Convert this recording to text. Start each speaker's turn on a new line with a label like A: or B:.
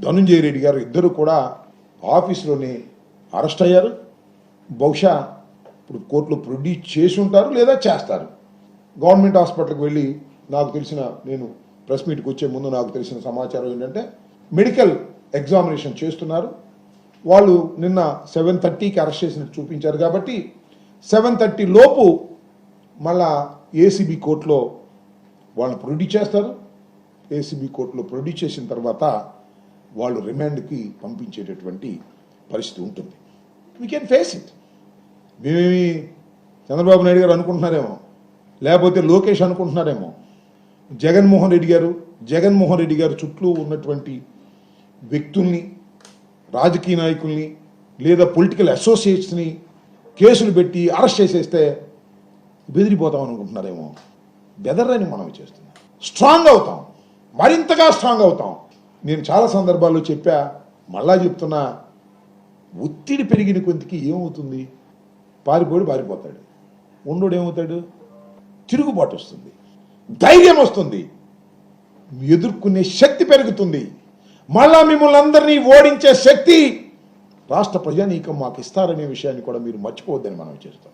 A: ధనుంజయ రెడ్డి గారు ఇద్దరు కూడా ఆఫీసులోనే అరెస్ట్ అయ్యారు. బహుశా ఇప్పుడు కోర్టులో ప్రొడ్యూస్ చేసి ఉంటారు లేదా చేస్తారు. గవర్నమెంట్ హాస్పిటల్కి వెళ్ళి నేను ప్రెస్ మీట్కి వచ్చే ముందు నాకు తెలిసిన సమాచారం ఏంటంటే మెడికల్ ఎగ్జామినేషన్ చేస్తున్నారు. వాళ్ళు నిన్న 7:30కి అరెస్ట్ చేసినట్టు చూపించారు కాబట్టి 7:30 లోపు మళ్ళా ఏసీబీ కోర్టులో వాళ్ళని ప్రొడ్యూస్ చేస్తారు. ఏసీబీ కోర్టులో ప్రొడ్యూస్ చేసిన తర్వాత వాళ్ళు రిమాండ్కి పంపించేటటువంటి పరిస్థితి ఉంటుంది. We can face it. మేమేమి చంద్రబాబు నాయుడు గారు అనుకుంటున్నారేమో, లేకపోతే లోకేష్ అనుకుంటున్నారేమో. జగన్మోహన్ రెడ్డి గారు చుట్టూ ఉన్నటువంటి వ్యక్తుల్ని, రాజకీయ నాయకుల్ని లేదా పొలిటికల్ అసోసియేట్స్ని కేసులు పెట్టి అరెస్ట్ చేసేస్తే బెదిరిపోతాం అనుకుంటున్నారేమో. బెదర్రని మనం చేస్తున్నాం. స్ట్రాంగ్ అవుతాం, మరింతగా స్ట్రాంగ్ అవుతాం. నేను చాలా సందర్భాల్లో చెప్పా, మళ్ళా చెప్తున్నా, ఒత్తిడి పెరిగిన కొద్దికి ఏమవుతుంది? పారిపోతాడు. ఉండోడు ఏమవుతాడు? తిరుగుబాటు వస్తుంది, ధైర్యం వస్తుంది, ఎదుర్కొనే శక్తి పెరుగుతుంది. మళ్ళా మిమ్మల్ని అందరినీ ఓడించే శక్తి రాష్ట్ర ప్రజానీకం మాకు ఇస్తారనే విషయాన్ని కూడా మీరు మర్చిపోవద్దని మనం చేస్తాం.